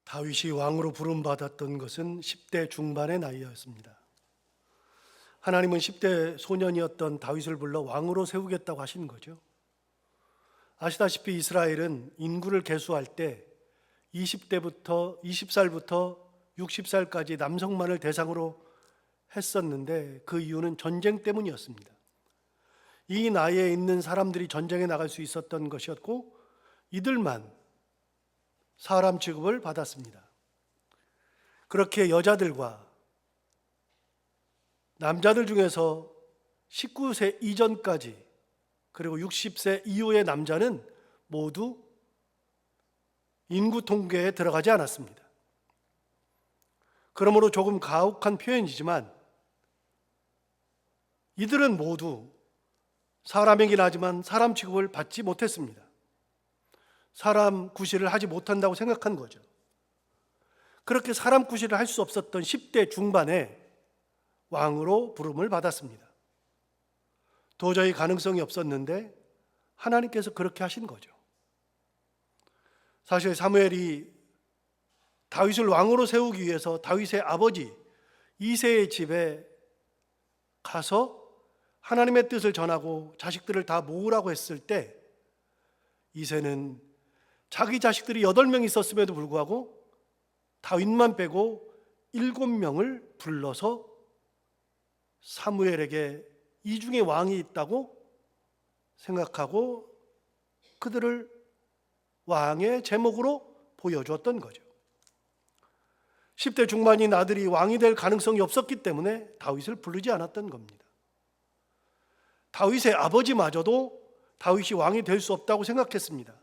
다윗이 왕으로 부름받았던 것은 10대 중반의 나이였습니다. 하나님은 10대 소년이었던 다윗을 불러 왕으로 세우겠다고 하신 거죠. 아시다시피 이스라엘은 인구를 계수할 때 20살부터 60살까지 남성만을 대상으로 했었는데 그 이유는 전쟁 때문이었습니다. 이 나이에 있는 사람들이 전쟁에 나갈 수 있었던 것이었고 이들만 사람 취급을 받았습니다. 그렇게 여자들과 남자들 중에서 19세 이전까지 그리고 60세 이후의 남자는 모두 인구 통계에 들어가지 않았습니다. 그러므로 조금 가혹한 표현이지만 이들은 모두 사람이긴 하지만 사람 취급을 받지 못했습니다. 사람 구실을 하지 못한다고 생각한 거죠. 그렇게 사람 구실을 할 수 없었던 10대 중반에 왕으로 부름을 받았습니다. 도저히 가능성이 없었는데 하나님께서 그렇게 하신 거죠. 사실 사무엘이 다윗을 왕으로 세우기 위해서 다윗의 아버지 이새의 집에 가서 하나님의 뜻을 전하고 자식들을 다 모으라고 했을 때 이새는 자기 자식들이 8명 있었음에도 불구하고 다윗만 빼고 7명을 불러서 사무엘에게 이 중에 왕이 있다고 생각하고 그들을 왕의 제목으로 보여주었던 거죠. 10대 중반인 아들이 왕이 될 가능성이 없었기 때문에 다윗을 부르지 않았던 겁니다. 다윗의 아버지마저도 다윗이 왕이 될 수 없다고 생각했습니다.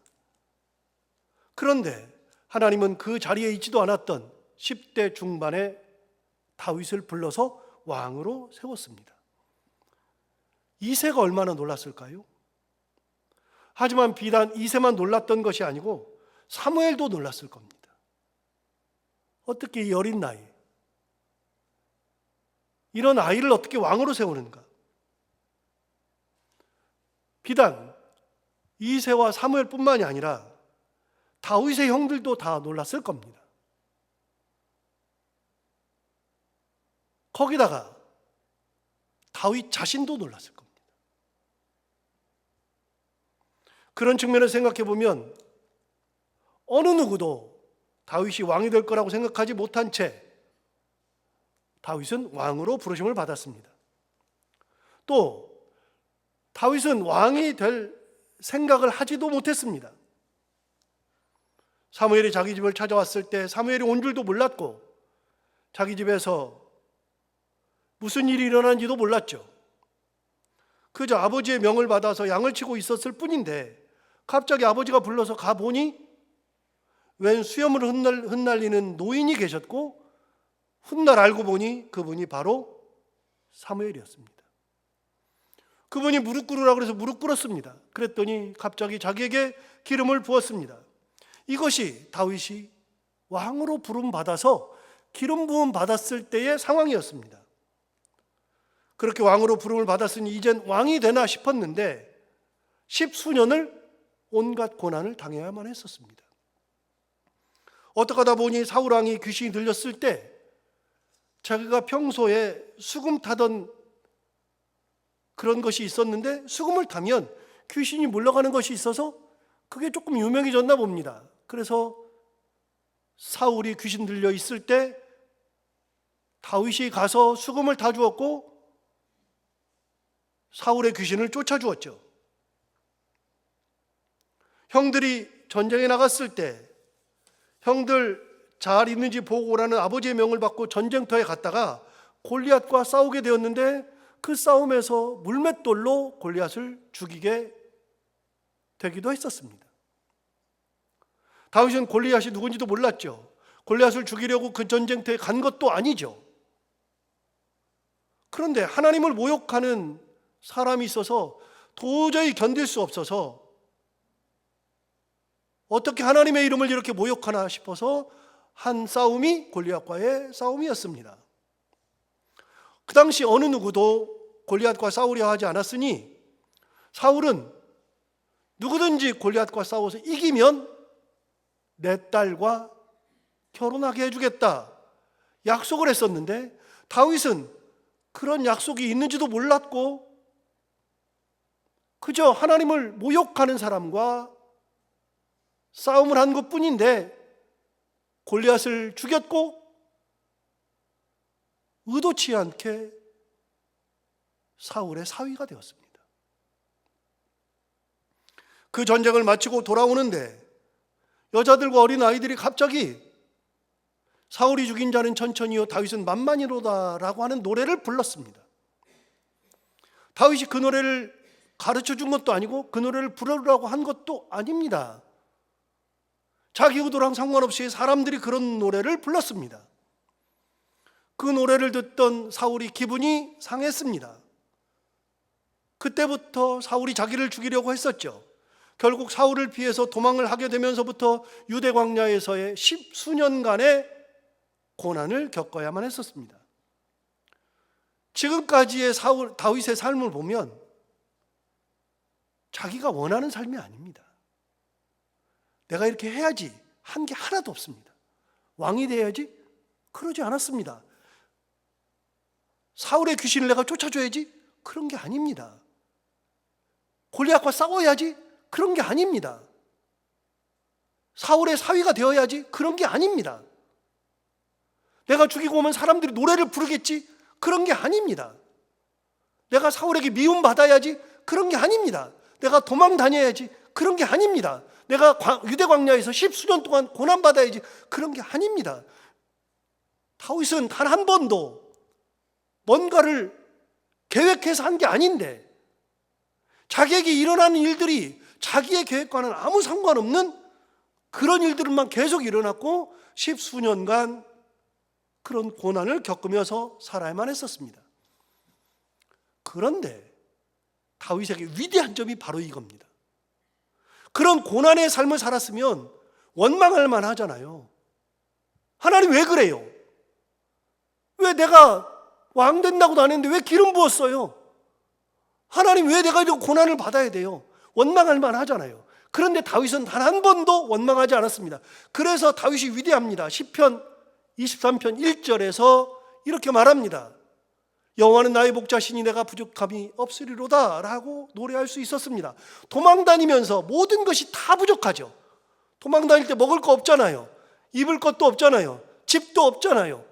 그런데 하나님은 그 자리에 있지도 않았던 10대 중반의 다윗을 불러서 왕으로 세웠습니다. 이새가 얼마나 놀랐을까요? 하지만 비단 이새만 놀랐던 것이 아니고 사무엘도 놀랐을 겁니다. 어떻게 이 어린 나이, 이런 아이를 어떻게 왕으로 세우는가? 비단 이새와 사무엘뿐만이 아니라 다윗의 형들도 다 놀랐을 겁니다. 거기다가 다윗 자신도 놀랐을 겁니다. 그런 측면을 생각해 보면 어느 누구도 다윗이 왕이 될 거라고 생각하지 못한 채 다윗은 왕으로 부르심을 받았습니다. 또 다윗은 왕이 될 생각을 하지도 못했습니다. 사무엘이 자기 집을 찾아왔을 때 사무엘이 온 줄도 몰랐고 자기 집에서 무슨 일이 일어난지도 몰랐죠. 그저 아버지의 명을 받아서 양을 치고 있었을 뿐인데 갑자기 아버지가 불러서 가보니 웬 수염을 흩날리는 노인이 계셨고 훗날 알고 보니 그분이 바로 사무엘이었습니다. 그분이 무릎 꿇으라고 해서 무릎 꿇었습니다. 그랬더니 갑자기 자기에게 기름을 부었습니다. 이것이 다윗이 왕으로 부름받아서 기름 부음 받았을 때의 상황이었습니다. 그렇게 왕으로 부름을 받았으니 이젠 왕이 되나 싶었는데 10수년을 온갖 고난을 당해야만 했었습니다. 어떻게 하다 보니 사울왕이 귀신이 들렸을 때 자기가 평소에 수금 타던 그런 것이 있었는데 수금을 타면 귀신이 물러가는 것이 있어서 그게 조금 유명해졌나 봅니다. 그래서 사울이 귀신 들려 있을 때 다윗이 가서 수금을 타 주었고 사울의 귀신을 쫓아 주었죠. 형들이 전쟁에 나갔을 때 형들 잘 있는지 보고 오라는 아버지의 명을 받고 전쟁터에 갔다가 골리앗과 싸우게 되었는데 그 싸움에서 물맷돌로 골리앗을 죽이게 되기도 했었습니다. 다윗은 골리앗이 누군지도 몰랐죠. 골리앗을 죽이려고 그 전쟁터에 간 것도 아니죠. 그런데 하나님을 모욕하는 사람이 있어서 도저히 견딜 수 없어서 어떻게 하나님의 이름을 이렇게 모욕하나 싶어서 한 싸움이 골리앗과의 싸움이었습니다. 그 당시 어느 누구도 골리앗과 싸우려 하지 않았으니 사울은 누구든지 골리앗과 싸워서 이기면 내 딸과 결혼하게 해주겠다 약속을 했었는데 다윗은 그런 약속이 있는지도 몰랐고 그저 하나님을 모욕하는 사람과 싸움을 한 것뿐인데 골리앗을 죽였고 의도치 않게 사울의 사위가 되었습니다. 그 전쟁을 마치고 돌아오는데 여자들과 어린 아이들이 갑자기 사울이 죽인 자는 천천히요 다윗은 만만이로다라고 하는 노래를 불렀습니다. 다윗이 그 노래를 가르쳐 준 것도 아니고 그 노래를 부르라고 한 것도 아닙니다. 자기 의도랑 상관없이 사람들이 그런 노래를 불렀습니다. 그 노래를 듣던 사울이 기분이 상했습니다. 그때부터 사울이 자기를 죽이려고 했었죠. 결국 사울을 피해서 도망을 하게 되면서부터 유대 광야에서의 10수년간의 고난을 겪어야만 했었습니다. 지금까지의 다윗의 삶을 보면 자기가 원하는 삶이 아닙니다. 내가 이렇게 해야지 한 게 하나도 없습니다. 왕이 돼야지 그러지 않았습니다. 사울의 귀신을 내가 쫓아줘야지 그런 게 아닙니다. 골리앗과 싸워야지 그런 게 아닙니다. 사울의 사위가 되어야지 그런 게 아닙니다. 내가 죽이고 오면 사람들이 노래를 부르겠지 그런 게 아닙니다. 내가 사울에게 미움받아야지 그런 게 아닙니다. 내가 도망 다녀야지 그런 게 아닙니다. 내가 유대 광야에서 10수년 동안 고난받아야지 그런 게 아닙니다. 다윗은 단 한 번도 뭔가를 계획해서 한 게 아닌데 자기에게 일어나는 일들이 자기의 계획과는 아무 상관없는 그런 일들만 계속 일어났고 10수년간 그런 고난을 겪으면서 살아야만 했었습니다. 그런데 다윗에게 위대한 점이 바로 이겁니다. 그런 고난의 삶을 살았으면 원망할 만하잖아요. 하나님 왜 그래요? 왜 내가 왕 된다고도 안 했는데 왜 기름 부었어요? 하나님 왜 내가 이런 고난을 받아야 돼요? 원망할 만하잖아요. 그런데 다윗은 단 한 번도 원망하지 않았습니다. 그래서 다윗이 위대합니다. 시편 23편 1절에서 이렇게 말합니다. 여호와는 나의 목자시니 내가 부족함이 없으리로다 라고 노래할 수 있었습니다. 도망 다니면서 모든 것이 다 부족하죠. 도망 다닐 때 먹을 거 없잖아요. 입을 것도 없잖아요. 집도 없잖아요.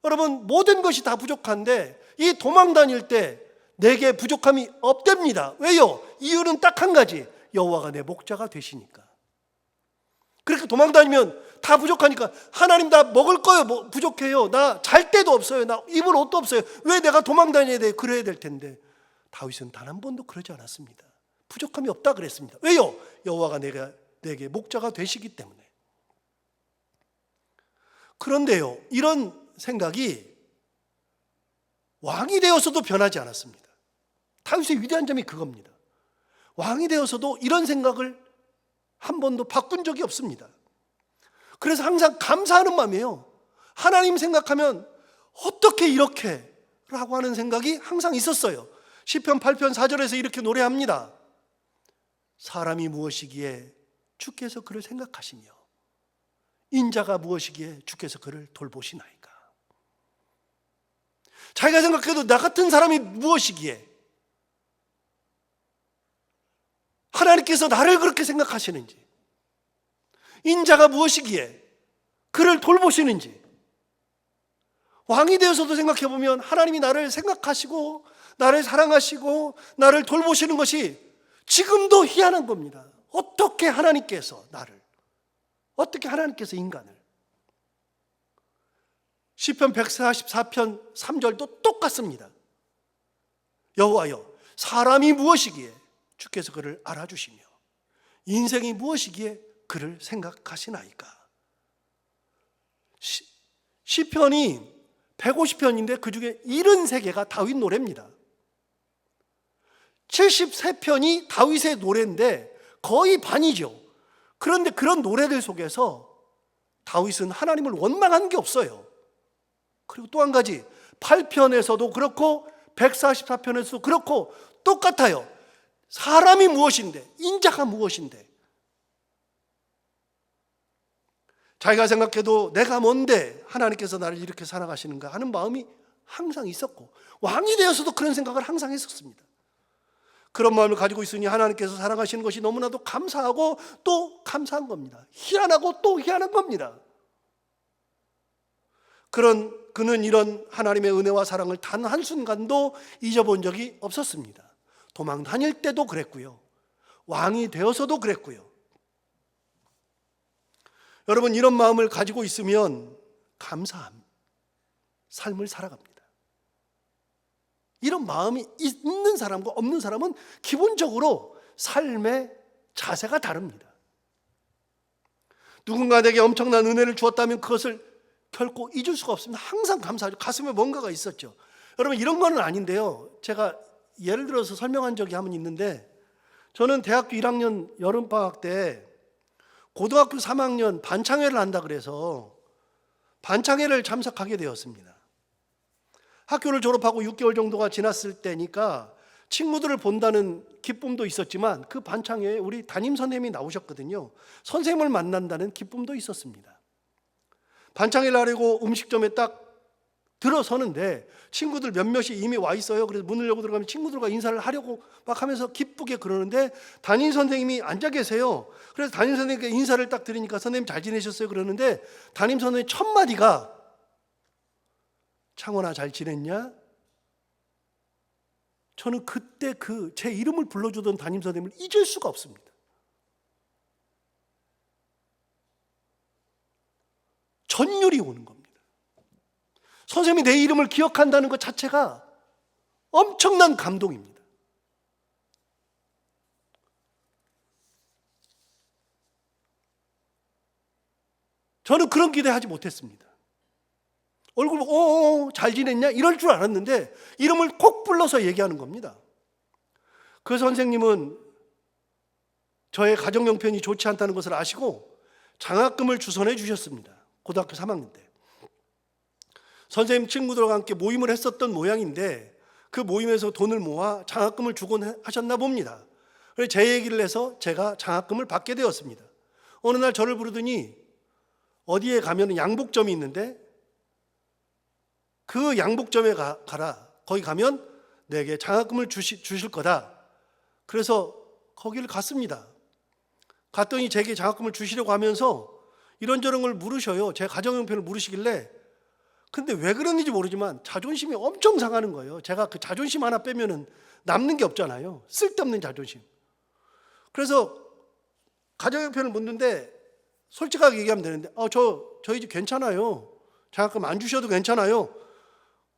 여러분 모든 것이 다 부족한데 이 도망 다닐 때 내게 부족함이 없답니다. 왜요? 이유는 딱 한 가지. 여호와가 내 목자가 되시니까. 그렇게 도망 다니면 다 부족하니까 하나님 나 먹을 거요 뭐 부족해요. 나 잘 데도 없어요. 나 입을 옷도 없어요. 왜 내가 도망 다녀야 돼? 그래야 될 텐데 다윗은 단 한 번도 그러지 않았습니다. 부족함이 없다 그랬습니다. 왜요? 여호와가 내게 목자가 되시기 때문에. 그런데요, 이런 생각이 왕이 되어서도 변하지 않았습니다. 다윗의 위대한 점이 그겁니다. 왕이 되어서도 이런 생각을 한 번도 바꾼 적이 없습니다. 그래서 항상 감사하는 마음이에요. 하나님 생각하면 어떻게 이렇게 라고 하는 생각이 항상 있었어요. 시편 8편 4절에서 이렇게 노래합니다. 사람이 무엇이기에 주께서 그를 생각하시며 인자가 무엇이기에 주께서 그를 돌보시나이까. 자기가 생각해도 나 같은 사람이 무엇이기에 하나님께서 나를 그렇게 생각하시는지, 인자가 무엇이기에 그를 돌보시는지. 왕이 되어서도 생각해보면 하나님이 나를 생각하시고 나를 사랑하시고 나를 돌보시는 것이 지금도 희한한 겁니다. 어떻게 하나님께서 나를, 어떻게 하나님께서 인간을. 시편 144편 3절도 똑같습니다. 여호와여 사람이 무엇이기에 주께서 그를 알아주시며 인생이 무엇이기에 그를 생각하시나이까. 시편이 150편인데 그 중에 73개가 다윗 노래입니다. 73편이 다윗의 노래인데 거의 반이죠. 그런데 그런 노래들 속에서 다윗은 하나님을 원망한 게 없어요. 그리고 또 한 가지 8편에서도 그렇고 144편에서도 그렇고 똑같아요. 사람이 무엇인데, 인자가 무엇인데. 자기가 생각해도 내가 뭔데 하나님께서 나를 이렇게 살아가시는가 하는 마음이 항상 있었고, 왕이 되어서도 그런 생각을 항상 했었습니다. 그런 마음을 가지고 있으니 하나님께서 사랑하시는 것이 너무나도 감사하고 또 감사한 겁니다. 희한하고 또 희한한 겁니다. 그는 이런 하나님의 은혜와 사랑을 단 한순간도 잊어본 적이 없었습니다. 도망 다닐 때도 그랬고요, 왕이 되어서도 그랬고요. 여러분, 이런 마음을 가지고 있으면 감사한 삶을 살아갑니다. 이런 마음이 있는 사람과 없는 사람은 기본적으로 삶의 자세가 다릅니다. 누군가 내게 엄청난 은혜를 주었다면 그것을 결코 잊을 수가 없습니다. 항상 감사하죠. 가슴에 뭔가가 있었죠. 여러분, 이런 건 아닌데요, 제가 예를 들어서 설명한 적이 한번 있는데, 저는 대학교 1학년 여름방학 때 고등학교 3학년 반창회를 한다 그래서 반창회를 참석하게 되었습니다. 학교를 졸업하고 6개월 정도가 지났을 때니까 친구들을 본다는 기쁨도 있었지만 그 반창회에 우리 담임 선생님이 나오셨거든요. 선생님을 만난다는 기쁨도 있었습니다. 반창회를 하려고 음식점에 딱 들어서는데 친구들 몇몇이 이미 와 있어요. 그래서 문을 열고 들어가면 친구들과 인사를 하려고 막 하면서 기쁘게 그러는데 담임 선생님이 앉아 계세요. 그래서 담임 선생님께 인사를 딱 드리니까 선생님 잘 지내셨어요? 그러는데 담임 선생님 첫 마디가 창원아 잘 지냈냐? 저는 그때 제 이름을 불러주던 담임 선생님을 잊을 수가 없습니다. 전율이 오는 겁니다. 선생님이 내 이름을 기억한다는 것 자체가 엄청난 감동입니다. 저는 그런 기대하지 못했습니다. 얼굴 보고 잘 지냈냐? 이럴 줄 알았는데 이름을 꼭 불러서 얘기하는 겁니다. 그 선생님은 저의 가정 형편이 좋지 않다는 것을 아시고 장학금을 주선해 주셨습니다. 고등학교 3학년 때. 선생님 친구들과 함께 모임을 했었던 모양인데 그 모임에서 돈을 모아 장학금을 주곤 하셨나 봅니다. 그래서 제 얘기를 해서 제가 장학금을 받게 되었습니다. 어느 날 저를 부르더니 어디에 가면 양복점이 있는데 그 양복점에 가라. 거기 가면 내게 장학금을 주실 거다. 그래서 거기를 갔습니다. 갔더니 제게 장학금을 주시려고 하면서 이런저런 걸 물으셔요. 제 가정형편을 물으시길래, 근데 왜 그런지 모르지만 자존심이 엄청 상하는 거예요. 제가 그 자존심 하나 빼면은 남는 게 없잖아요. 쓸데없는 자존심. 그래서 가정형편을 묻는데 솔직하게 얘기하면 되는데 저희 집 괜찮아요. 장학금 안 주셔도 괜찮아요.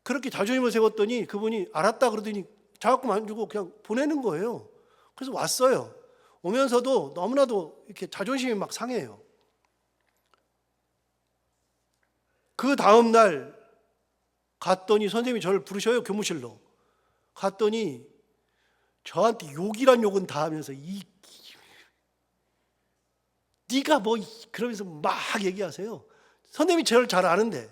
그렇게 자존심을 세웠더니 그분이 알았다 그러더니 장학금 안 주고 그냥 보내는 거예요. 그래서 왔어요. 오면서도 너무나도 이렇게 자존심이 막 상해요. 그 다음 날 갔더니 선생님이 저를 부르셔요. 교무실로. 갔더니 저한테 욕이란 욕은 다 하면서 네가 뭐 그러면서 막 얘기하세요. 선생님이 저를 잘 아는데.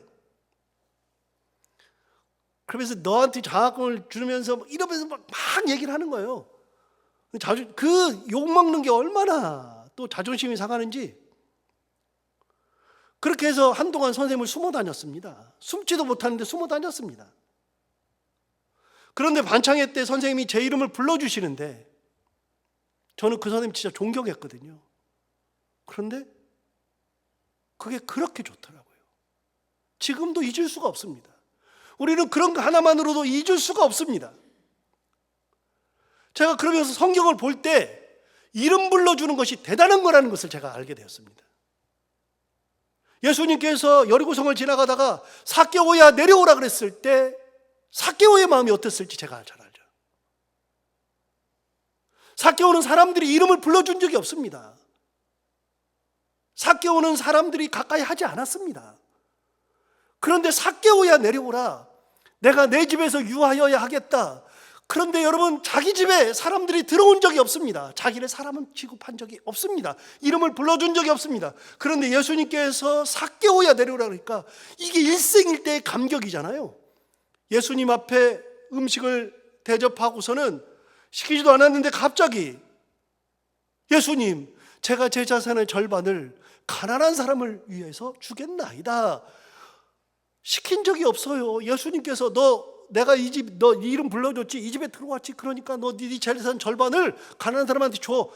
그러면서 너한테 장학금을 주면서 이러면서 막 얘기를 하는 거예요. 그 욕먹는 게 얼마나 또 자존심이 상하는지. 그렇게 해서 한동안 선생님을 숨어 다녔습니다. 숨지도 못하는데 숨어 다녔습니다. 그런데 반창회 때 선생님이 제 이름을 불러주시는데 저는 그 선생님 진짜 존경했거든요. 그런데 그게 그렇게 좋더라고요. 지금도 잊을 수가 없습니다. 우리는 그런 거 하나만으로도 잊을 수가 없습니다. 제가 그러면서 성경을 볼 때 이름 불러주는 것이 대단한 거라는 것을 제가 알게 되었습니다. 예수님께서 여리고성을 지나가다가 삭개오야 내려오라 그랬을 때 삭개오의 마음이 어땠을지 제가 잘 알죠. 삭개오는 사람들이 이름을 불러준 적이 없습니다. 삭개오는 사람들이 가까이 하지 않았습니다. 그런데 삭개오야 내려오라. 내가 내 집에서 유하여야 하겠다. 그런데 여러분, 자기 집에 사람들이 들어온 적이 없습니다. 자기를 사람은 취급한 적이 없습니다. 이름을 불러준 적이 없습니다. 그런데 예수님께서 삭개오야 내려오라 그러니까 이게 일생일대의 감격이잖아요. 예수님 앞에 음식을 대접하고서는 시키지도 않았는데 갑자기 예수님, 제가 제 자산의 절반을 가난한 사람을 위해서 주겠나이다. 시킨 적이 없어요. 예수님께서 내가 이 집, 너 이름 불러줬지, 이 집에 들어왔지, 그러니까 너 네 재산 절반을 가난한 사람한테 줘.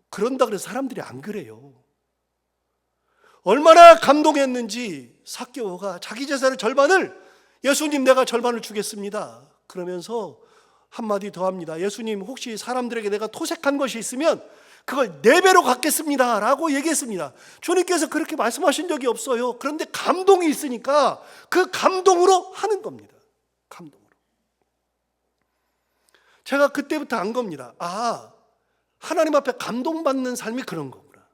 그런다 그래서 사람들이 안 그래요. 얼마나 감동했는지 삭개오가 자기 재산의 절반을, 예수님 내가 절반을 주겠습니다, 그러면서 한마디 더 합니다. 예수님, 혹시 사람들에게 내가 토색한 것이 있으면 그걸 4배로 갚겠습니다 라고 얘기했습니다. 주님께서 그렇게 말씀하신 적이 없어요. 그런데 감동이 있으니까 그 감동으로 하는 겁니다. 감동으로. 제가 그때부터 안 겁니다. 하나님 앞에 감동받는 삶이 그런 거구나.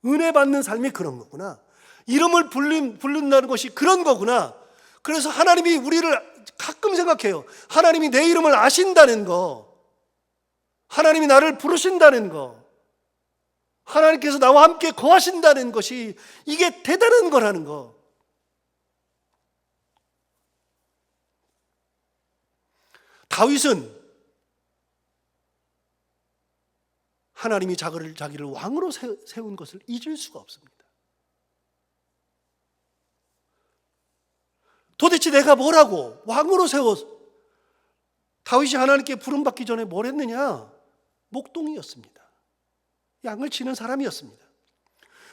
은혜 받는 삶이 그런 거구나. 이름을 부른다는 것이 그런 거구나. 그래서 하나님이 우리를 가끔 생각해요. 하나님이 내 이름을 아신다는 거, 하나님이 나를 부르신다는 거, 하나님께서 나와 함께 거하신다는 것이 이게 대단한 거라는 거. 다윗은 하나님이 자기를 왕으로 세운 것을 잊을 수가 없습니다. 도대체 내가 뭐라고 왕으로 세워서, 다윗이 하나님께 부름받기 전에 뭘 했느냐? 목동이었습니다. 양을 치는 사람이었습니다.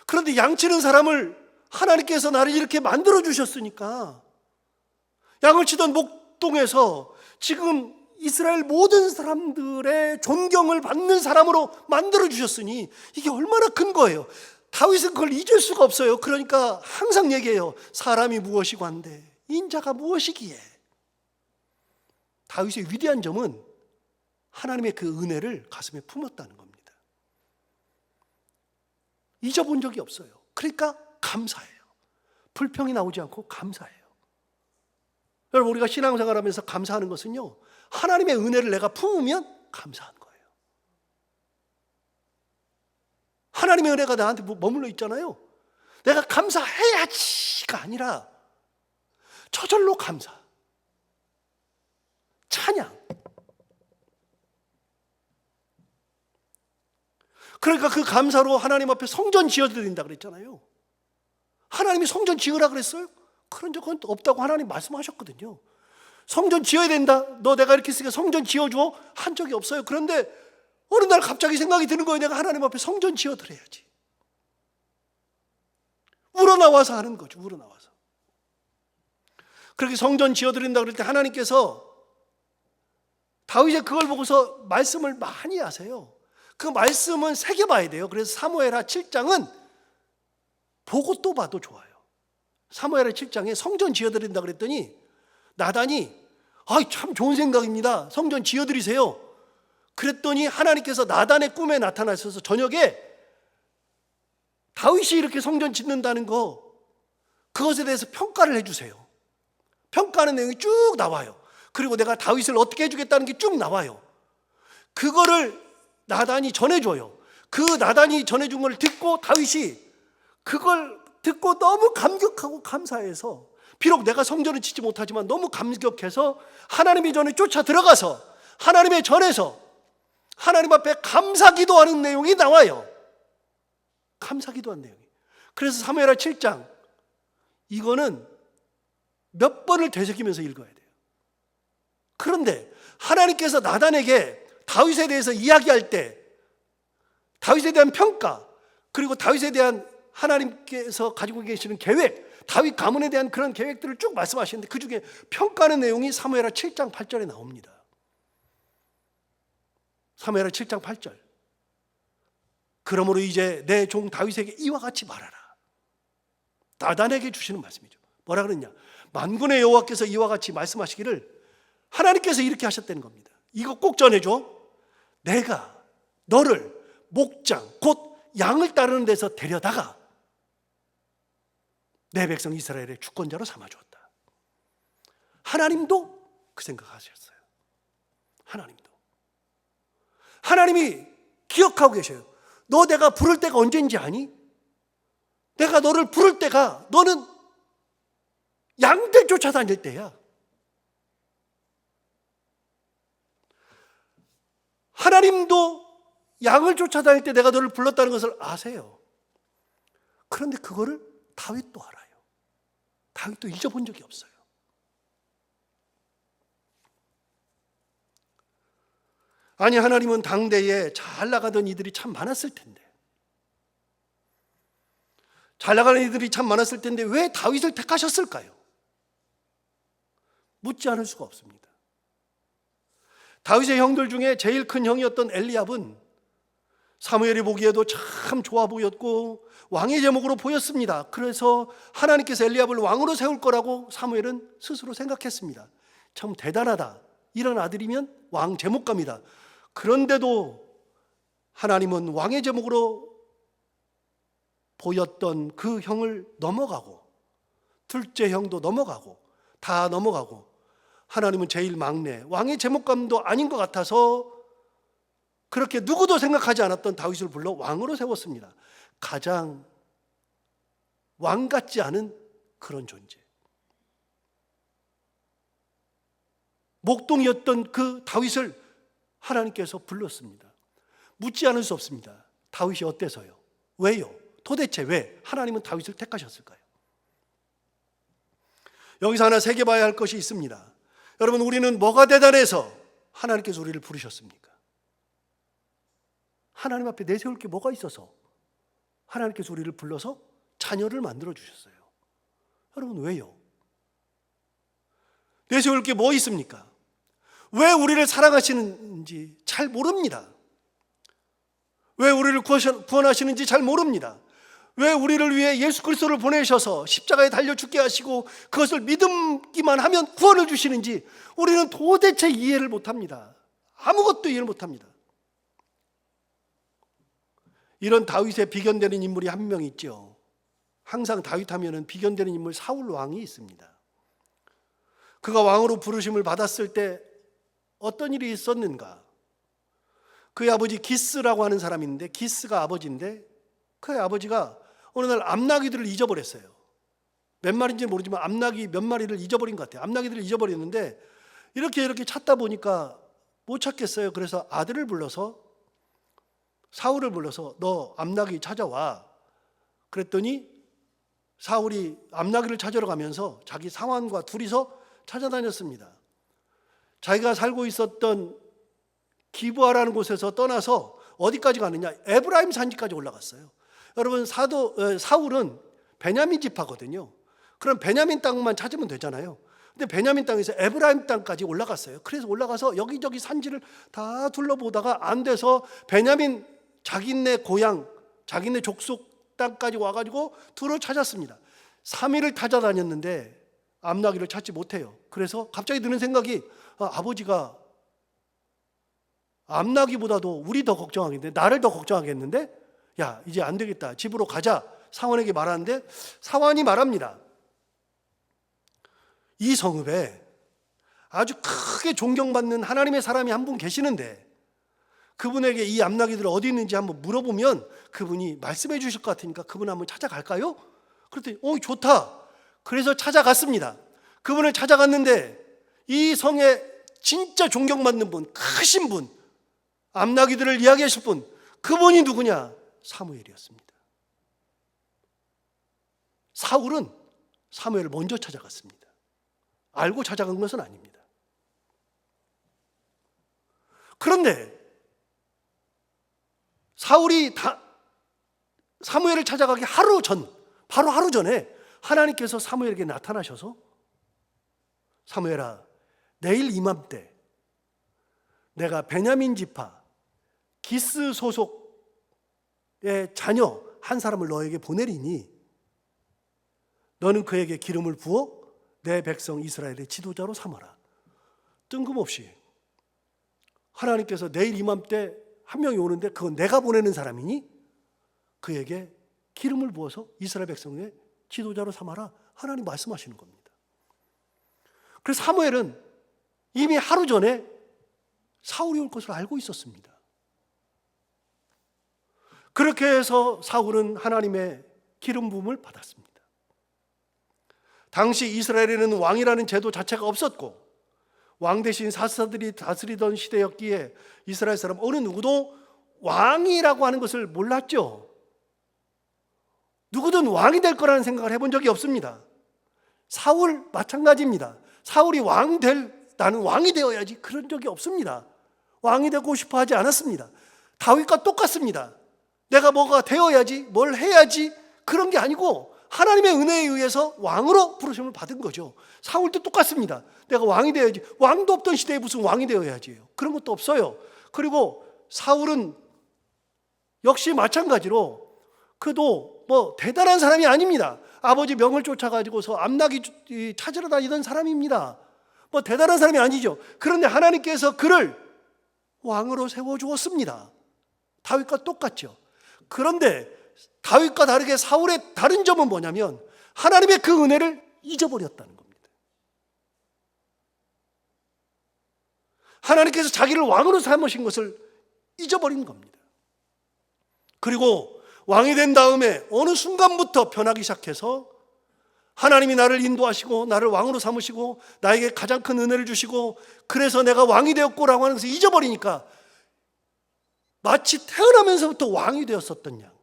그런데 양 치는 사람을 하나님께서 나를 이렇게 만들어 주셨으니까, 양을 치던 목동에서 지금 이스라엘 모든 사람들의 존경을 받는 사람으로 만들어 주셨으니 이게 얼마나 큰 거예요. 다윗은 그걸 잊을 수가 없어요. 그러니까 항상 얘기해요. 사람이 무엇이고 한데 인자가 무엇이기에. 다윗의 위대한 점은 하나님의 그 은혜를 가슴에 품었다는 겁니다. 잊어본 적이 없어요. 그러니까 감사해요. 불평이 나오지 않고 감사해요. 여러분, 우리가 신앙생활하면서 감사하는 것은요, 하나님의 은혜를 내가 품으면 감사한 거예요. 하나님의 은혜가 나한테 머물러 있잖아요. 내가 감사해야지가 아니라 저절로 감사, 찬양. 그러니까 그 감사로 하나님 앞에 성전 지어드린다 그랬잖아요. 하나님이 성전 지으라 그랬어요? 그런 적은 없다고 하나님 말씀하셨거든요. 성전 지어야 된다, 너 내가 이렇게 쓰니까 성전 지어줘, 한 적이 없어요. 그런데 어느 날 갑자기 생각이 드는 거예요. 내가 하나님 앞에 성전 지어드려야지. 우러나와서 하는 거죠. 우러나와서. 그렇게 성전 지어드린다 그럴 때 하나님께서 다윗이 그걸 보고서 말씀을 많이 하세요. 그 말씀은 새겨봐야 돼요. 그래서 사무엘하 7장은 보고 또 봐도 좋아요. 사무엘하 7장에 성전 지어드린다 그랬더니 나단이 참 좋은 생각입니다, 성전 지어드리세요. 그랬더니 하나님께서 나단의 꿈에 나타나셔서 저녁에 다윗이 이렇게 성전 짓는다는 거, 그것에 대해서 평가를 해주세요. 평가하는 내용이 쭉 나와요. 그리고 내가 다윗을 어떻게 해주겠다는 게 쭉 나와요. 그거를 나단이 전해줘요. 그 나단이 전해준 걸 듣고 다윗이 그걸 듣고 너무 감격하고 감사해서, 비록 내가 성전을 짓지 못하지만 너무 감격해서 하나님의 전에 쫓아 들어가서 하나님의 전에서 하나님 앞에 감사 기도하는 내용이 나와요. 감사 기도한 내용이. 그래서 사무엘하 7장, 이거는 몇 번을 되새기면서 읽어야 돼요. 그런데 하나님께서 나단에게 다윗에 대해서 이야기할 때, 다윗에 대한 평가, 그리고 다윗에 대한 하나님께서 가지고 계시는 계획, 다윗 가문에 대한 그런 계획들을 쭉 말씀하시는데 그 중에 평가하는 내용이 사무엘하 7장 8절에 나옵니다. 사무엘하 7장 8절. 그러므로 이제 내 종 다윗에게 이와 같이 말하라. 나단에게 주시는 말씀이죠. 뭐라 그랬냐? 만군의 여호와께서 이와 같이 말씀하시기를, 하나님께서 이렇게 하셨다는 겁니다. 이거 꼭 전해줘. 내가 너를 목장, 곧 양을 따르는 데서 데려다가 내 백성 이스라엘의 주권자로 삼아주었다. 하나님도 그 생각하셨어요. 하나님이 기억하고 계셔요. 너 내가 부를 때가 언제인지 아니? 내가 너를 부를 때가 너는 양들 쫓아다닐 때야. 하나님도 양을 쫓아다닐 때 내가 너를 불렀다는 것을 아세요. 그런데 그거를 다윗도 알아요. 다윗도 잊어본 적이 없어요. 아니, 하나님은 당대에 잘 나가던 이들이 참 많았을 텐데, 잘 나가는 이들이 참 많았을 텐데 왜 다윗을 택하셨을까요? 묻지 않을 수가 없습니다. 다윗의 형들 중에 제일 큰 형이었던 엘리압은 사무엘이 보기에도 참 좋아 보였고 왕의 제목으로 보였습니다. 그래서 하나님께서 엘리압을 왕으로 세울 거라고 사무엘은 스스로 생각했습니다. 참 대단하다. 이런 아들이면 왕 제목감이다. 그런데도 하나님은 왕의 제목으로 보였던 그 형을 넘어가고, 둘째 형도 넘어가고, 다 넘어가고, 하나님은 제일 막내, 왕의 제목감도 아닌 것 같아서 그렇게 누구도 생각하지 않았던 다윗을 불러 왕으로 세웠습니다. 가장 왕 같지 않은 그런 존재. 목동이었던 그 다윗을 하나님께서 불렀습니다. 묻지 않을 수 없습니다. 다윗이 어때서요? 왜요? 도대체 왜 하나님은 다윗을 택하셨을까요? 여기서 하나 새겨봐야 할 것이 있습니다. 여러분, 우리는 뭐가 대단해서 하나님께서 우리를 부르셨습니까? 하나님 앞에 내세울 게 뭐가 있어서 하나님께서 우리를 불러서 자녀를 만들어 주셨어요? 여러분, 왜요? 내세울 게 뭐 있습니까? 왜 우리를 사랑하시는지 잘 모릅니다. 왜 우리를 구원하시는지 잘 모릅니다. 왜 우리를 위해 예수 그리스도를 보내셔서 십자가에 달려 죽게 하시고 그것을 믿기만 하면 구원을 주시는지 우리는 도대체 이해를 못합니다. 아무것도 이해를 못합니다. 이런 다윗에 비견되는 인물이 한 명 있죠. 항상 다윗 하면은 비견되는 인물 사울 왕이 있습니다. 그가 왕으로 부르심을 받았을 때 어떤 일이 있었는가? 그의 아버지 기스라고 하는 사람이 있는데, 기스가 아버지인데 그의 아버지가 어느 날 암나귀들을 잊어버렸어요. 몇 마리인지 모르지만 암나귀 몇 마리를 잊어버린 것 같아요. 암나귀들을 잊어버렸는데 이렇게 찾다 보니까 못 찾겠어요. 그래서 아들을 불러서, 사울을 불러서 너 암나귀 찾아와. 그랬더니 사울이 암나귀를 찾으러 가면서 자기 상환과 둘이서 찾아다녔습니다. 자기가 살고 있었던 기브아라는 곳에서 떠나서 어디까지 가느냐? 에브라임 산지까지 올라갔어요. 여러분, 사울은 베냐민 지파거든요. 그럼 베냐민 땅만 찾으면 되잖아요. 근데 베냐민 땅에서 에브라임 땅까지 올라갔어요. 그래서 올라가서 여기저기 산지를 다 둘러보다가 안 돼서 베냐민 자기네 고향, 자기네 족속 땅까지 와가지고 두루 찾았습니다. 3일을 찾아다녔는데 암나귀를 찾지 못해요. 그래서 갑자기 드는 생각이, 아버지가 암나귀보다도 우리 더 걱정하겠는데, 나를 더 걱정하겠는데, 야, 이제 안 되겠다. 집으로 가자. 사환에게 말하는데 사환이 말합니다. 이 성읍에 아주 크게 존경받는 하나님의 사람이 한 분 계시는데 그분에게 이 암나귀들 어디 있는지 한번 물어보면 그분이 말씀해 주실 것 같으니까 그분 한번 찾아갈까요? 그랬더니 좋다. 그래서 찾아갔습니다. 그분을 찾아갔는데 이 성에 진짜 존경받는 분, 크신 분, 암나귀들을 이야기하실 분, 그분이 누구냐? 사무엘이었습니다. 사울은 사무엘을 먼저 찾아갔습니다. 알고 찾아간 것은 아닙니다. 그런데 사울이 사무엘을 찾아가기 바로 하루 전에 하나님께서 사무엘에게 나타나셔서, 사무엘아, 내일 이맘때 내가 베냐민 지파 기스 소속의 자녀 한 사람을 너에게 보내리니 너는 그에게 기름을 부어 내 백성 이스라엘의 지도자로 삼아라. 뜬금없이 하나님께서 내일 이맘때 한 명이 오는데 그건 내가 보내는 사람이니 그에게 기름을 부어서 이스라엘 백성의 지도자로 삼아라. 하나님 말씀하시는 겁니다. 그래서 사무엘은 이미 하루 전에 사울이 올 것을 알고 있었습니다. 그렇게 해서 사울은 하나님의 기름 부음을 받았습니다. 당시 이스라엘에는 왕이라는 제도 자체가 없었고 왕 대신 사사들이 다스리던 시대였기에 이스라엘 사람 어느 누구도 왕이라고 하는 것을 몰랐죠. 누구든 왕이 될 거라는 생각을 해본 적이 없습니다. 사울 마찬가지입니다. 사울이 나는 왕이 되어야지, 그런 적이 없습니다. 왕이 되고 싶어 하지 않았습니다. 다윗과 똑같습니다. 내가 뭐가 되어야지, 뭘 해야지, 그런 게 아니고 하나님의 은혜에 의해서 왕으로 부르심을 받은 거죠. 사울도 똑같습니다. 내가 왕이 되어야지. 왕도 없던 시대에 무슨 왕이 되어야지요. 그런 것도 없어요. 그리고 사울은 역시 마찬가지로 그도 뭐 대단한 사람이 아닙니다. 아버지 명을 쫓아가지고서 암나귀 찾으러 다니던 사람입니다. 뭐 대단한 사람이 아니죠. 그런데 하나님께서 그를 왕으로 세워주었습니다. 다윗과 똑같죠. 그런데 다윗과 다르게 사울의 다른 점은 뭐냐면 하나님의 그 은혜를 잊어버렸다는 겁니다. 하나님께서 자기를 왕으로 삼으신 것을 잊어버린 겁니다. 그리고 왕이 된 다음에 어느 순간부터 변하기 시작해서 하나님이 나를 인도하시고 나를 왕으로 삼으시고 나에게 가장 큰 은혜를 주시고 그래서 내가 왕이 되었고라고 하는 것을 잊어버리니까 마치 태어나면서부터 왕이 되었었던 양,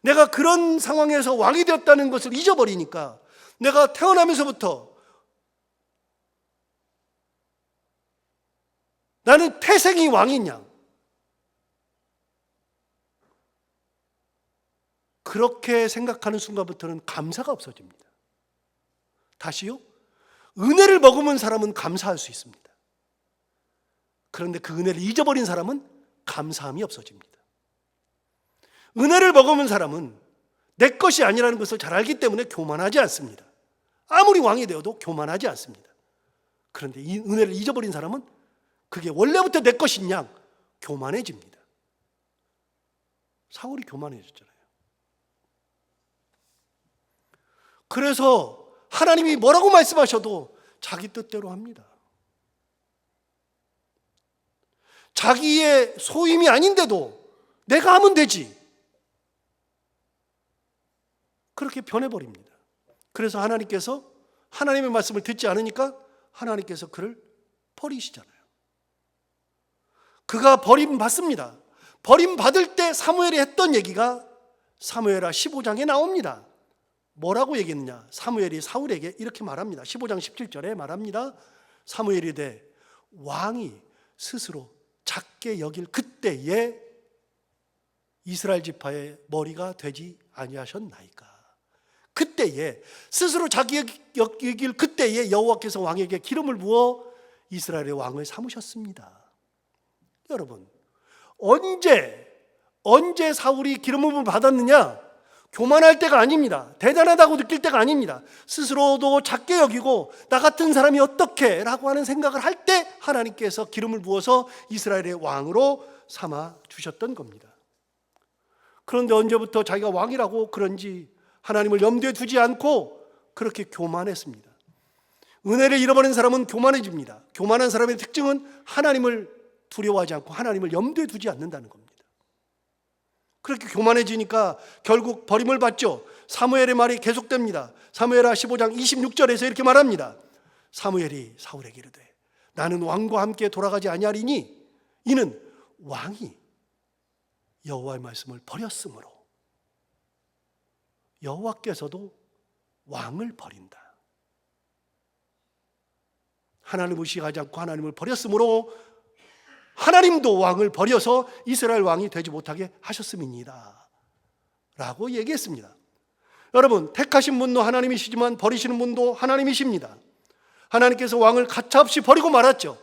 내가 그런 상황에서 왕이 되었다는 것을 잊어버리니까 내가 태어나면서부터 나는 태생이 왕인 양, 그렇게 생각하는 순간부터는 감사가 없어집니다. 다시요? 은혜를 머금은 사람은 감사할 수 있습니다. 그런데 그 은혜를 잊어버린 사람은 감사함이 없어집니다. 은혜를 머금은 사람은 내 것이 아니라는 것을 잘 알기 때문에 교만하지 않습니다. 아무리 왕이 되어도 교만하지 않습니다. 그런데 이 은혜를 잊어버린 사람은 그게 원래부터 내 것인 양 교만해집니다. 사울이 교만해졌잖아요. 그래서 하나님이 뭐라고 말씀하셔도 자기 뜻대로 합니다. 자기의 소임이 아닌데도 내가 하면 되지, 그렇게 변해버립니다. 그래서 하나님께서 하나님의 말씀을 듣지 않으니까 하나님께서 그를 버리시잖아요. 그가 버림받습니다. 버림받을 때 사무엘이 했던 얘기가 사무엘하 15장에 나옵니다. 뭐라고 얘기했느냐? 사무엘이 사울에게 이렇게 말합니다. 15장 17절에 말합니다. 사무엘이 이르되 왕이 스스로 작게 여길 그때에 이스라엘 지파의 머리가 되지 아니하셨나이까. 그때에 스스로 자기 여길 그때에 여호와께서 왕에게 기름을 부어 이스라엘의 왕을 삼으셨습니다. 여러분, 언제 사울이 기름을 받았느냐? 교만할 때가 아닙니다. 대단하다고 느낄 때가 아닙니다. 스스로도 작게 여기고 나 같은 사람이 어떻게 라고 하는 생각을 할 때 하나님께서 기름을 부어서 이스라엘의 왕으로 삼아 주셨던 겁니다. 그런데 언제부터 자기가 왕이라고 그런지 하나님을 염두에 두지 않고 그렇게 교만했습니다. 은혜를 잃어버린 사람은 교만해집니다. 교만한 사람의 특징은 하나님을 두려워하지 않고 하나님을 염두에 두지 않는다는 겁니다. 그렇게 교만해지니까 결국 버림을 받죠. 사무엘의 말이 계속됩니다. 사무엘하 15장 26절에서 이렇게 말합니다. 사무엘이 사울에게 이르되 나는 왕과 함께 돌아가지 아니하리니 이는 왕이 여호와의 말씀을 버렸으므로 여호와께서도 왕을 버린다. 하나님을 의식하지 않고 하나님을 버렸으므로 하나님도 왕을 버려서 이스라엘 왕이 되지 못하게 하셨음이니이다 라고 얘기했습니다. 여러분, 택하신 분도 하나님이시지만 버리시는 분도 하나님이십니다. 하나님께서 왕을 가차없이 버리고 말았죠.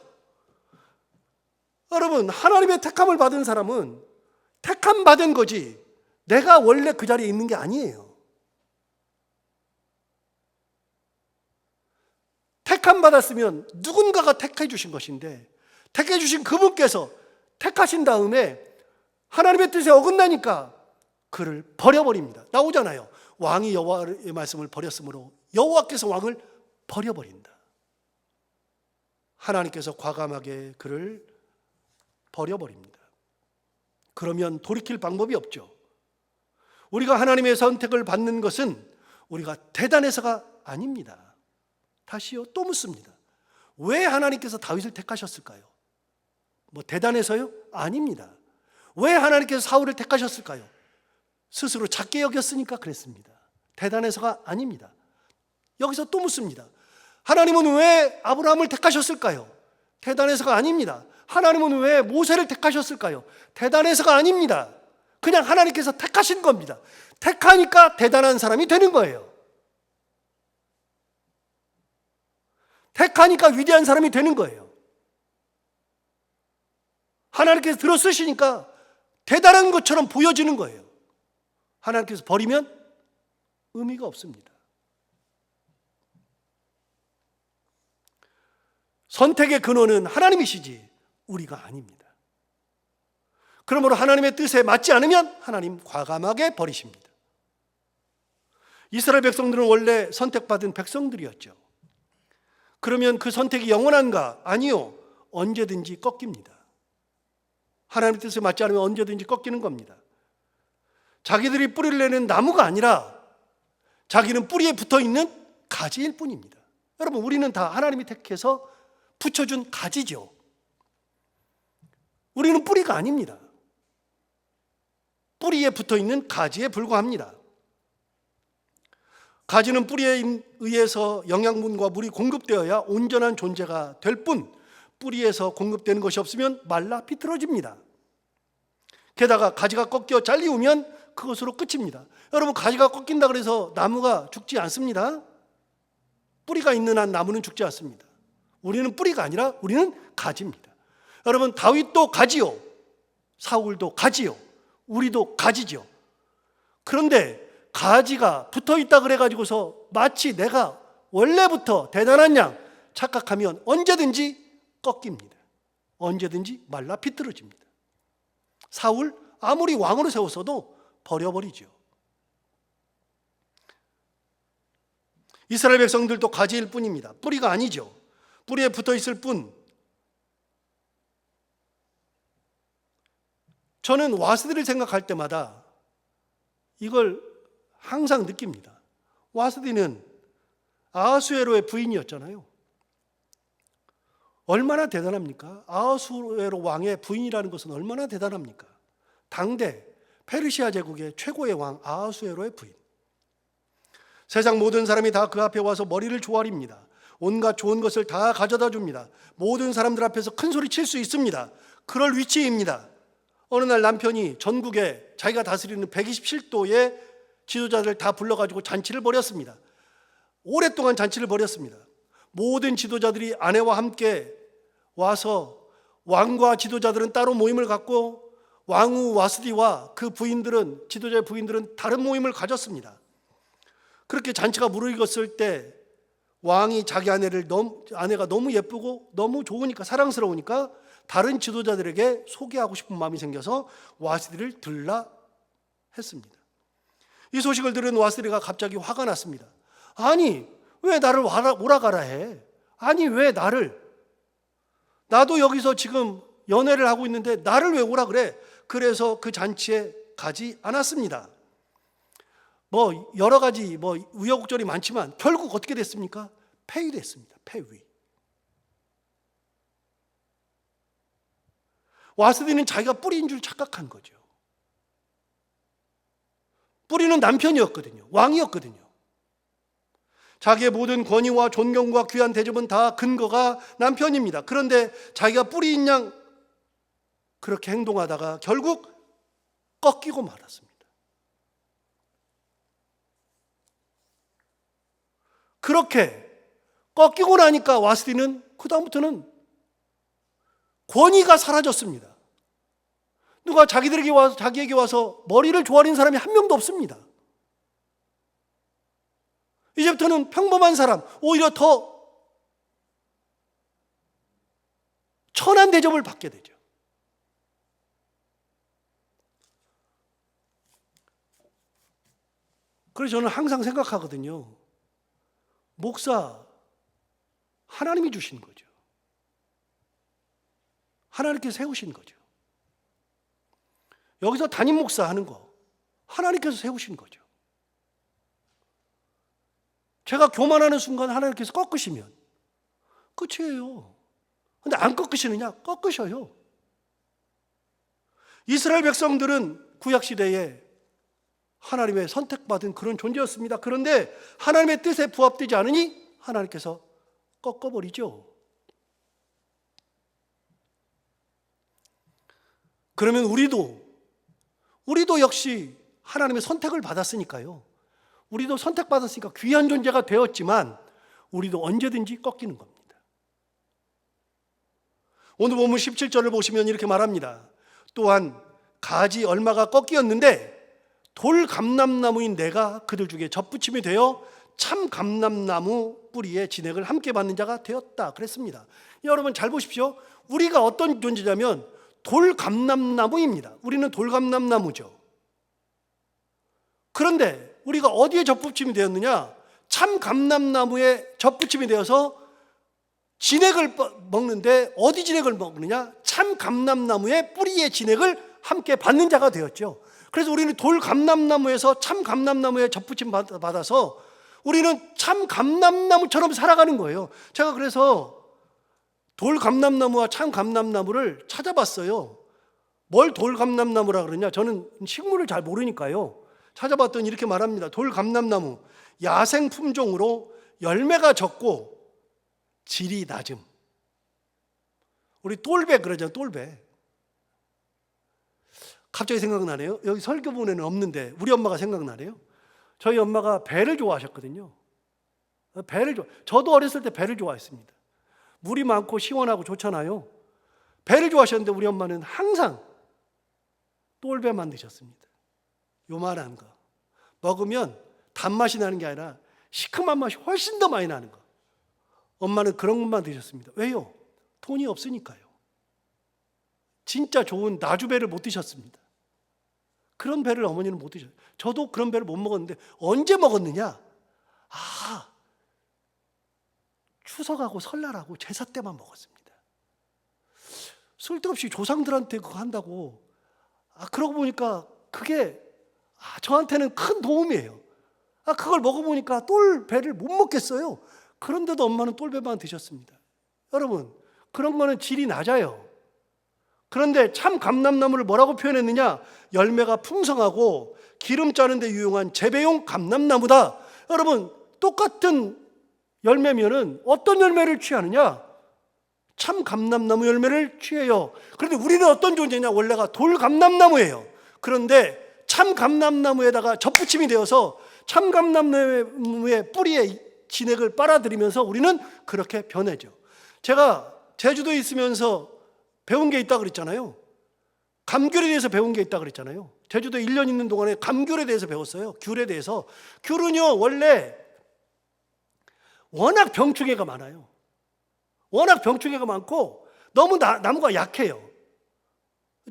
여러분, 하나님의 택함을 받은 사람은 택함 받은 거지 내가 원래 그 자리에 있는 게 아니에요. 택함 받았으면 누군가가 택해 주신 것인데 택해 주신 그분께서 택하신 다음에 하나님의 뜻에 어긋나니까 그를 버려버립니다. 나오잖아요. 왕이 여호와의 말씀을 버렸으므로 여호와께서 왕을 버려버린다. 하나님께서 과감하게 그를 버려버립니다. 그러면 돌이킬 방법이 없죠. 우리가 하나님의 선택을 받는 것은 우리가 대단해서가 아닙니다. 다시요, 또 묻습니다. 왜 하나님께서 다윗을 택하셨을까요? 뭐 대단해서요? 아닙니다. 왜 하나님께서 사울을 택하셨을까요? 스스로 작게 여겼으니까 그랬습니다. 대단해서가 아닙니다. 여기서 또 묻습니다. 하나님은 왜 아브라함을 택하셨을까요? 대단해서가 아닙니다. 하나님은 왜 모세를 택하셨을까요? 대단해서가 아닙니다. 그냥 하나님께서 택하신 겁니다. 택하니까 대단한 사람이 되는 거예요. 택하니까 위대한 사람이 되는 거예요. 하나님께서 들어쓰시니까 대단한 것처럼 보여지는 거예요. 하나님께서 버리면 의미가 없습니다. 선택의 근원은 하나님이시지 우리가 아닙니다. 그러므로 하나님의 뜻에 맞지 않으면 하나님 과감하게 버리십니다. 이스라엘 백성들은 원래 선택받은 백성들이었죠. 그러면 그 선택이 영원한가? 아니요. 언제든지 꺾입니다. 하나님의 뜻에 맞지 않으면 언제든지 꺾이는 겁니다. 자기들이 뿌리를 내는 나무가 아니라 자기는 뿌리에 붙어있는 가지일 뿐입니다. 여러분, 우리는 다 하나님이 택해서 붙여준 가지죠. 우리는 뿌리가 아닙니다. 뿌리에 붙어있는 가지에 불과합니다. 가지는 뿌리에 의해서 영양분과 물이 공급되어야 온전한 존재가 될 뿐, 뿌리에서 공급되는 것이 없으면 말라 비틀어집니다. 게다가 가지가 꺾여 잘리우면 그것으로 끝입니다. 여러분, 가지가 꺾인다 그래서 나무가 죽지 않습니다. 뿌리가 있는 한 나무는 죽지 않습니다. 우리는 뿌리가 아니라 우리는 가지입니다. 여러분, 다윗도 가지요, 사울도 가지요, 우리도 가지죠. 그런데 가지가 붙어있다 그래가지고서 마치 내가 원래부터 대단한 양 착각하면 언제든지 꺾입니다. 언제든지 말라 비틀어집니다. 사울 아무리 왕으로 세웠어도 버려버리죠. 이스라엘 백성들도 가지일 뿐입니다. 뿌리가 아니죠. 뿌리에 붙어있을 뿐. 저는 와스디를 생각할 때마다 이걸 항상 느낍니다. 와스디는 아하수에로의 부인이었잖아요. 얼마나 대단합니까? 아하수에로 왕의 부인이라는 것은 얼마나 대단합니까? 당대 페르시아 제국의 최고의 왕 아하수에로의 부인. 세상 모든 사람이 다 그 앞에 와서 머리를 조아립니다. 온갖 좋은 것을 다 가져다 줍니다. 모든 사람들 앞에서 큰 소리 칠 수 있습니다. 그럴 위치입니다. 어느 날 남편이 전국에 자기가 다스리는 127도의 지도자들을 다 불러가지고 잔치를 벌였습니다. 오랫동안 잔치를 벌였습니다. 모든 지도자들이 아내와 함께 와서 왕과 지도자들은 따로 모임을 갖고 왕후 와스디와 그 부인들은, 지도자의 부인들은 다른 모임을 가졌습니다. 그렇게 잔치가 무르익었을 때 왕이 자기 아내가 너무 예쁘고 너무 좋으니까, 사랑스러우니까 다른 지도자들에게 소개하고 싶은 마음이 생겨서 와스디를 들라 했습니다. 이 소식을 들은 와스디가 갑자기 화가 났습니다. 아니, 왜 나를 오라가라 해? 아니, 왜 나도 여기서 지금 연애를 하고 있는데 나를 왜 오라 그래? 그래서 그 잔치에 가지 않았습니다. 여러 가지 우여곡절이 많지만 결국 어떻게 됐습니까? 폐위됐습니다. 폐위. 와스디는 자기가 뿌리인 줄 착각한 거죠. 뿌리는 남편이었거든요. 왕이었거든요. 자기의 모든 권위와 존경과 귀한 대접은 다 근거가 남편입니다. 그런데 자기가 뿌리인 양 그렇게 행동하다가 결국 꺾이고 말았습니다. 그렇게 꺾이고 나니까 와스디는 그다음부터는 권위가 사라졌습니다. 누가 자기에게 와서 머리를 조아린 사람이 한 명도 없습니다. 이제부터는 평범한 사람, 오히려 더 천한 대접을 받게 되죠. 그래서 저는 항상 생각하거든요. 목사, 하나님이 주신 거죠. 하나님께서 세우신 거죠. 여기서 담임 목사 하는 거 하나님께서 세우신 거죠. 제가 교만하는 순간 하나님께서 꺾으시면 끝이에요. 근데 안 꺾으시느냐? 꺾으셔요. 이스라엘 백성들은 구약 시대에 하나님의 선택받은 그런 존재였습니다. 그런데 하나님의 뜻에 부합되지 않으니 하나님께서 꺾어버리죠. 그러면 우리도 역시 하나님의 선택을 받았으니까요. 우리도 선택받았으니까 귀한 존재가 되었지만 우리도 언제든지 꺾이는 겁니다. 오늘 본문 17절을 보시면 이렇게 말합니다. 또한 가지 얼마가 꺾이었는데 돌 감람나무인 내가 그들 중에 접붙임이 되어 참 감람나무 뿌리에 진액을 함께 받는 자가 되었다 그랬습니다. 여러분 잘 보십시오. 우리가 어떤 존재냐면 돌 감람나무입니다. 우리는 돌 감람나무죠. 그런데 우리가 어디에 접붙임이 되었느냐? 참 감람나무에 접붙임이 되어서 진액을 먹는데 어디 진액을 먹느냐? 참 감람나무의 뿌리의 진액을 함께 받는 자가 되었죠. 그래서 우리는 돌 감람나무에서 참 감람나무에 접붙임 받아서 우리는 참 감람나무처럼 살아가는 거예요. 제가 그래서 돌 감람나무와 참 감람나무를 찾아봤어요. 뭘 돌 감람나무라 그러냐? 저는 식물을 잘 모르니까요. 찾아봤더니 이렇게 말합니다. 돌 감람나무, 야생 품종으로 열매가 적고 질이 낮음. 우리 똘배 그러잖아요. 똘배. 갑자기 생각나네요. 여기 설교본에는 없는데 우리 엄마가 생각나네요. 저희 엄마가 배를 좋아하셨거든요. 저도 어렸을 때 배를 좋아했습니다. 물이 많고 시원하고 좋잖아요. 배를 좋아하셨는데 우리 엄마는 항상 똘배만 드셨습니다. 요만한 거. 먹으면 단맛이 나는 게 아니라 시큼한 맛이 훨씬 더 많이 나는 거. 엄마는 그런 것만 드셨습니다. 왜요? 돈이 없으니까요. 진짜 좋은 나주배를 못 드셨습니다. 그런 배를 어머니는 못 드셨어요. 저도 그런 배를 못 먹었는데 언제 먹었느냐? 추석하고 설날하고 제사 때만 먹었습니다. 쓸데없이 조상들한테 그거 한다고. 그러고 보니까 그게 저한테는 큰 도움이에요. 그걸 먹어보니까 똘배를 못 먹겠어요. 그런데도 엄마는 똘배만 드셨습니다. 여러분, 그런 거는 질이 낮아요. 그런데 참 감람나무를 뭐라고 표현했느냐? 열매가 풍성하고 기름 짜는 데 유용한 재배용 감람나무다. 여러분, 똑같은 열매면은 어떤 열매를 취하느냐? 참 감람나무 열매를 취해요. 그런데 우리는 어떤 존재냐? 원래가 돌 감람나무예요. 그런데 참 감람나무에다가 접붙임이 되어서 참 감람나무의 뿌리에 진액을 빨아들이면서 우리는 그렇게 변해죠. 제가 제주도에 있으면서 배운 게 있다고 그랬잖아요. 감귤에 대해서 배운 게 있다고 그랬잖아요. 제주도에 1년 있는 동안에 감귤에 대해서 배웠어요. 귤에 대해서. 귤은요, 원래 워낙 병충해가 많아요. 워낙 병충해가 많고 너무 나무가 약해요.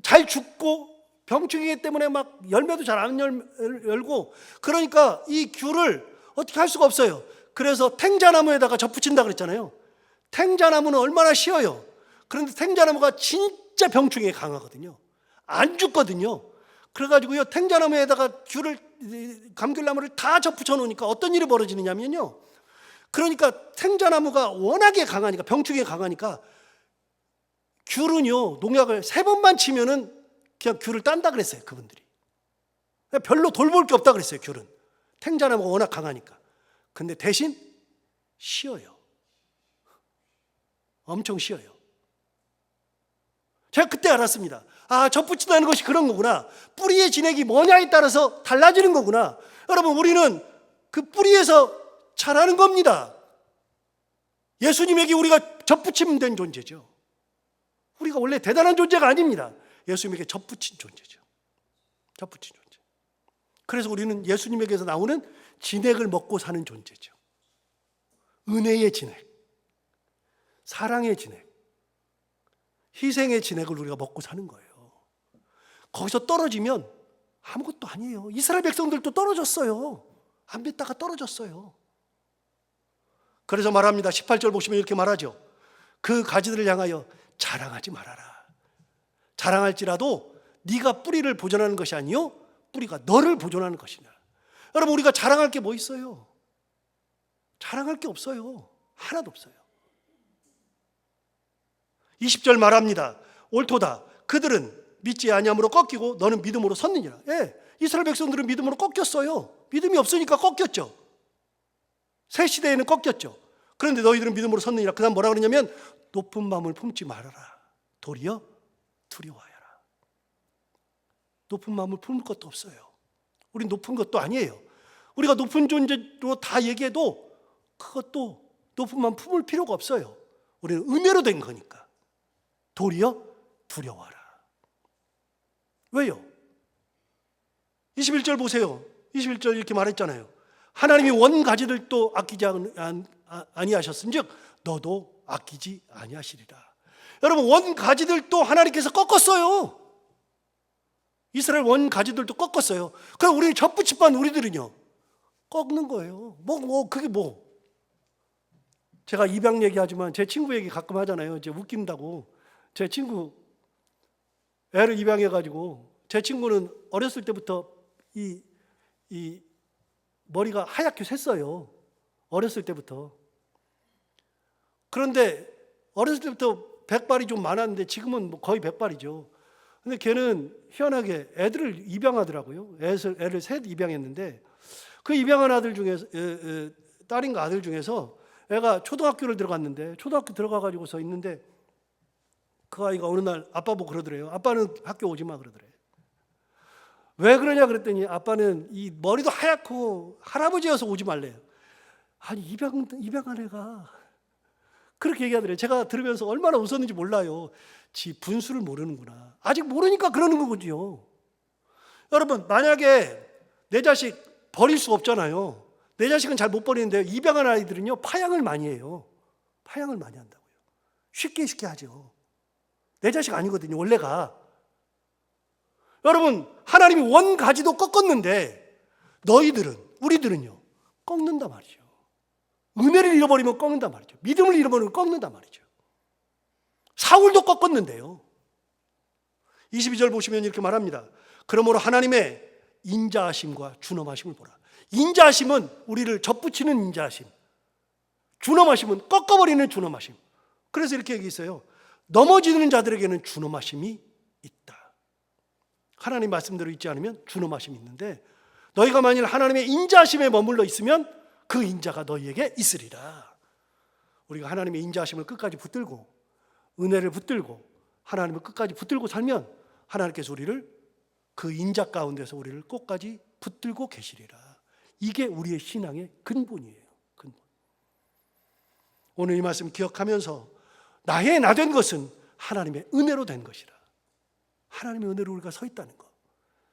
잘 죽고 병충해 때문에 막 열매도 잘 안 열고, 그러니까 이 귤을 어떻게 할 수가 없어요. 그래서 탱자나무에다가 접붙인다 그랬잖아요. 탱자나무는 얼마나 쉬워요. 그런데 탱자나무가 진짜 병충해에 강하거든요. 안 죽거든요. 그래가지고요, 탱자나무에다가 감귤나무를 다 접붙여 놓으니까 어떤 일이 벌어지느냐면요, 그러니까 탱자나무가 워낙에 강하니까, 병충해에 강하니까 귤은요, 농약을 3번만 치면은 그냥 귤을 딴다 그랬어요, 그분들이. 별로 돌볼 게 없다 그랬어요, 귤은. 탱자나무가 워낙 강하니까. 근데 대신 쉬어요. 엄청 쉬어요. 제가 그때 알았습니다. 접붙인다는 것이 그런 거구나. 뿌리의 진액이 뭐냐에 따라서 달라지는 거구나. 여러분, 우리는 그 뿌리에서 자라는 겁니다. 예수님에게 우리가 접붙임된 존재죠. 우리가 원래 대단한 존재가 아닙니다. 예수님에게 접붙인 존재죠. 접붙인 존재. 그래서 우리는 예수님에게서 나오는 진액을 먹고 사는 존재죠. 은혜의 진액, 사랑의 진액, 희생의 진액을 우리가 먹고 사는 거예요. 거기서 떨어지면 아무것도 아니에요. 이스라엘 백성들도 떨어졌어요. 안 믿다가 떨어졌어요. 그래서 말합니다. 18절 보시면 이렇게 말하죠. 그 가지들을 향하여 자랑하지 말아라. 자랑할지라도 네가 뿌리를 보존하는 것이 아니요, 뿌리가 너를 보존하는 것이냐. 여러분, 우리가 자랑할 게 뭐 있어요? 자랑할 게 없어요. 하나도 없어요. 20절 말합니다. 옳도다. 그들은 믿지 아니함으로 꺾이고 너는 믿음으로 섰느니라. 예, 이스라엘 백성들은 믿음으로 꺾였어요. 믿음이 없으니까 꺾였죠. 새 시대에는 꺾였죠. 그런데 너희들은 믿음으로 섰느니라. 그 다음 뭐라 그러냐면 높은 마음을 품지 말아라. 도리어 두려워하여라. 높은 마음을 품을 것도 없어요. 우린 높은 것도 아니에요. 우리가 높은 존재로 다 얘기해도 그것도 높은 마음 품을 필요가 없어요. 우리는 은혜로 된 거니까. 도리어 두려워하라. 왜요? 21절 보세요. 21절 이렇게 말했잖아요. 하나님이 원가지들도 아끼지 아니하셨은즉 너도 아끼지 아니하시리라. 여러분, 원가지들도 하나님께서 꺾었어요. 이스라엘 원가지들도 꺾었어요. 그럼 우리는 젖붙이반 우리들은요 꺾는 거예요. 그게 뭐? 제가 입양 얘기하지만 제 친구 얘기 가끔 하잖아요. 이제 웃긴다고. 제 친구 애를 입양해가지고 제 친구는 어렸을 때부터 이 머리가 하얗게 샜어요. 어렸을 때부터. 그런데 어렸을 때부터 백발이 좀 많았는데 지금은 뭐 거의 백발이죠. 근데 걔는 희한하게 애들을 입양하더라고요. 애를 셋 입양했는데 그 입양한 아들 중에서 딸인가 아들 중에서 애가 초등학교를 들어갔는데 초등학교 들어가가지고서 있는데 그 아이가 어느 날 아빠 보고 그러더래요. 아빠는 학교 오지 마 그러더래요. 왜 그러냐 그랬더니 아빠는 이 머리도 하얗고 할아버지여서 오지 말래요. 아니 입양한 애가 그렇게 얘기하더래요. 제가 들으면서 얼마나 웃었는지 몰라요. 지 분수를 모르는구나. 아직 모르니까 그러는 거거든요. 여러분, 만약에 내 자식 버릴 수 없잖아요. 내 자식은 잘 못 버리는데 입양한 아이들은요 파양을 많이 해요. 파양을 많이 한다고요. 쉽게 하죠. 내 자식 아니거든요 원래가. 여러분, 하나님이 원가지도 꺾었는데 너희들은, 우리들은요 꺾는단 말이죠. 은혜를 잃어버리면 꺾는단 말이죠. 믿음을 잃어버리면 꺾는단 말이죠. 사울도 꺾었는데요. 22절 보시면 이렇게 말합니다. 그러므로 하나님의 인자하심과 준엄하심을 보라. 인자하심은 우리를 젖붙이는 인자하심, 준엄하심은 꺾어버리는 준엄하심. 그래서 이렇게 얘기했어요. 넘어지는 자들에게는 준엄하심이 있다. 하나님 말씀대로 있지 않으면 준엄하심이 있는데 너희가 만일 하나님의 인자하심에 머물러 있으면 그 인자가 너희에게 있으리라. 우리가 하나님의 인자하심을 끝까지 붙들고 은혜를 붙들고 하나님을 끝까지 붙들고 살면 하나님께서 우리를 그 인자 가운데서 우리를 끝까지 붙들고 계시리라. 이게 우리의 신앙의 근본이에요. 근본. 오늘 이 말씀 기억하면서 나의 나 된 것은 하나님의 은혜로 된 것이라. 하나님의 은혜로 우리가 서 있다는 것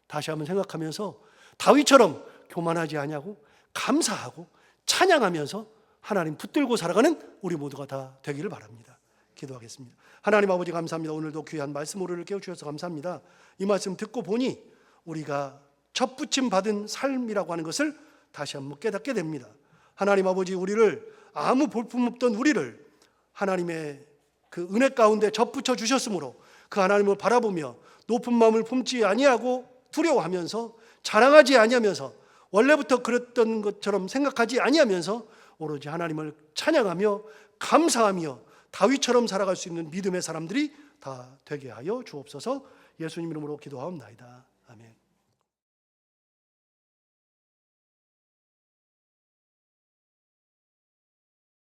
다시 한번 생각하면서 다윗처럼 교만하지 아니하고 감사하고 찬양하면서 하나님 붙들고 살아가는 우리 모두가 다 되기를 바랍니다. 기도하겠습니다. 하나님 아버지 감사합니다. 오늘도 귀한 말씀 우리를 깨워주셔서 감사합니다. 이 말씀 듣고 보니 우리가 젖붙임 받은 삶이라고 하는 것을 다시 한번 깨닫게 됩니다. 하나님 아버지, 우리를 아무 볼품없던 우리를 하나님의 그 은혜 가운데 젖붙여 주셨으므로 그 하나님을 바라보며 높은 마음을 품지 아니하고 두려워하면서 자랑하지 아니하면서 원래부터 그랬던 것처럼 생각하지 아니하면서 오로지 하나님을 찬양하며 감사하며 다윗처럼 살아갈 수 있는 믿음의 사람들이 다 되게 하여 주옵소서. 예수님 이름으로 기도하옵나이다. 아멘.